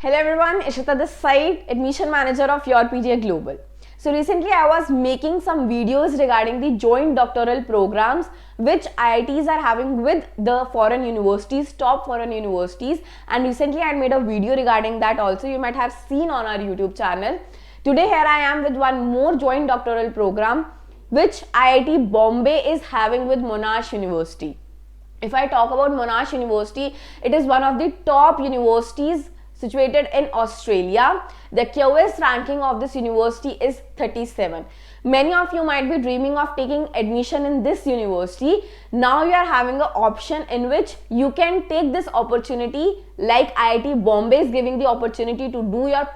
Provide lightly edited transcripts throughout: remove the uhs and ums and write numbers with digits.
Hello everyone, Ishita this side, admission manager of Your PGA Global. So recently I was making some videos regarding the joint doctoral programs which IITs are having with the foreign universities, top foreign universities, and recently I made a video regarding that also. You might have seen on our YouTube channel. Today here I am with one more joint doctoral program which IIT Bombay is having with Monash University. If I talk about Monash University, it is one of the top universities situated in Australia. The QS ranking of this university is 37. Many of you might be dreaming of taking admission in this university. Now you are having an option in which you can take this opportunity, like IIT Bombay is giving the opportunity to do your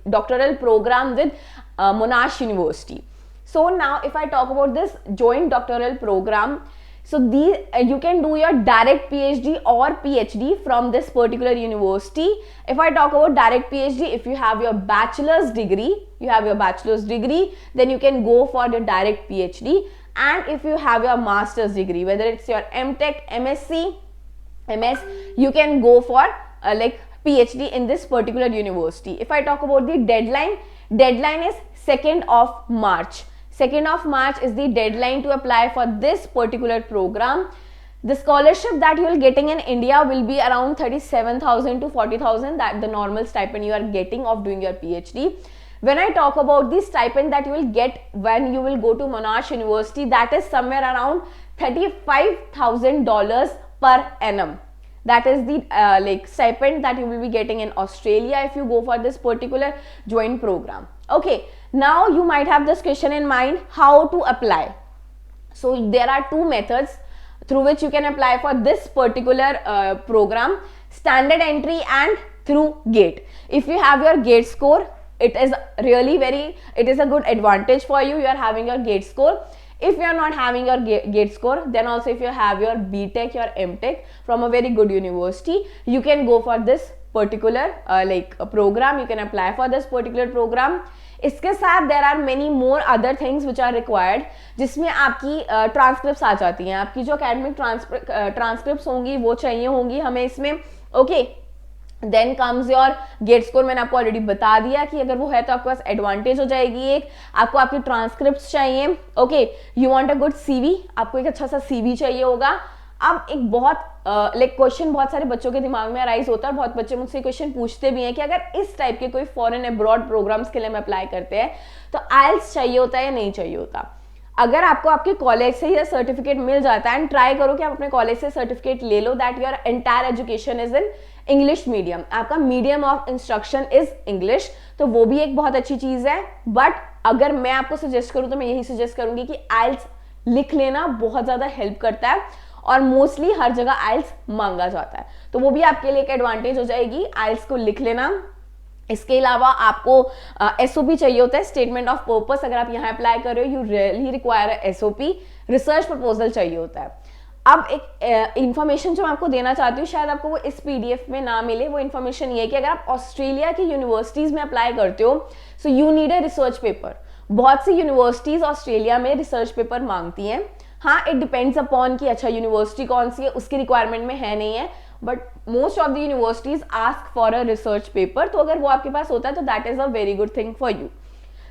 doctoral program with Monash University. So now if I talk about this joint doctoral program, so you can do your direct PhD or PhD from this particular university. If I talk about direct PhD, if you have your bachelor's degree, then you can go for the direct PhD. And if you have your master's degree, whether it's your MTech, MSc, MS, you can go for PhD in this particular university. If I talk about the deadline is 2nd of March. 2nd of March is the deadline to apply for this particular program. The scholarship that you are getting in India will be around 37,000 to 40,000, that the normal stipend you are getting of doing your PhD. When I talk about the stipend that you will get when you will go to Monash University, that is somewhere around $35,000 per annum. That is the stipend that you will be getting in Australia if you go for this particular joint program. Okay, now you might have this question in mind, how to apply. So there are two methods through which you can apply for this particular program: standard entry and through GATE. If you have your GATE score, it is a good advantage for you. You are having your GATE score. If you are not having your GATE score, then also if you have your BTech, your MTech from a very good university, you can go for this particular program. You can apply for this particular program. इसके साथ there are many more other things which are required, जिसमें आपकी transcripts आ जाती हैं. आपकी जो academic transcripts होंगी वो चाहिए होंगी हमें इसमें. Okay, then comes your GATE score. मैंने आपको ऑलरेडी बता दिया कि अगर वो है तो आपके पास एडवांटेज हो जाएगी. एक आपको आपकी ट्रांसक्रिप्ट्स चाहिए. Okay, you want a good CV, आपको एक अच्छा सा सीवी चाहिए होगा. अब एक बहुत क्वेश्चन बहुत सारे बच्चों के दिमाग में अराइज होता है, बहुत बच्चे मुझसे क्वेश्चन पूछते भी हैं कि अगर इस टाइप के कोई फॉरेन अब्रॉड प्रोग्राम्स के लिए हम अप्लाई करते हैं तो आइल्स चाहिए होता है या नहीं चाहिए होता. अगर आपको आपके कॉलेज से ही सर्टिफिकेट मिल जाता है, एंड ट्राई करो कि आप अपने कॉलेज से सर्टिफिकेट ले लो that your entire education is in English medium, आपका medium of instruction is English, तो वो भी एक बहुत अच्छी चीज है. बट अगर मैं आपको सजेस्ट करूं तो मैं यही सजेस्ट करूंगी कि आइल्स लिख लेना बहुत ज्यादा हेल्प करता है, और मोस्टली हर जगह आइल्स मांगा जाता है, तो वो भी आपके लिए एक एडवांटेज हो जाएगी. आइल्स को लिख लेना. इसके अलावा आपको एसओपी चाहिए होता है, स्टेटमेंट ऑफ पर्पस. अगर आप यहाँ अप्लाई कर रहे हो, you really require SOP. Research proposal चाहिए होता है. अब एक इंफॉर्मेशन जो मैं आपको देना चाहती हूँ, शायद आपको वो इस पीडीएफ में ना मिले. वो इन्फॉर्मेशन ये है कि अगर आप ऑस्ट्रेलिया की यूनिवर्सिटीज में अप्लाई करते हो, so you need a research paper. बहुत सी यूनिवर्सिटीज ऑस्ट्रेलिया में रिसर्च पेपर मांगती हैं. हाँ, इट डिपेंड्स अपॉन कि अच्छा यूनिवर्सिटी कौन सी है, उसकी रिक्वायरमेंट में है नहीं है, but most of the universities ask for a research paper. तो अगर वो आपके पास होता है तो that is a very good thing for you.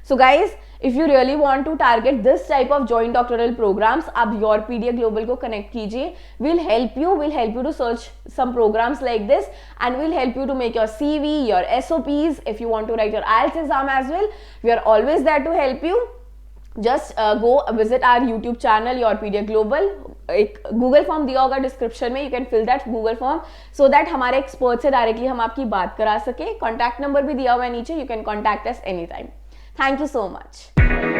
So guys, if you really want to target this type of joint doctoral programs, आप your PDA global को कनेक्ट कीजिए. Will help you to search some programs like this, and will help you to make your CV, your SOPs. If you want to write your IELTS exam as well, we are always there to help you. Just go visit our YouTube channel, Your PDA Global. एक Google form दिया होगा description में, you can fill that Google form so that हमारे expert से directly हम आपकी बात करा सके. कॉन्टैक्ट नंबर भी दिया हुआ है नीचे, you can contact us anytime. Thank you so much.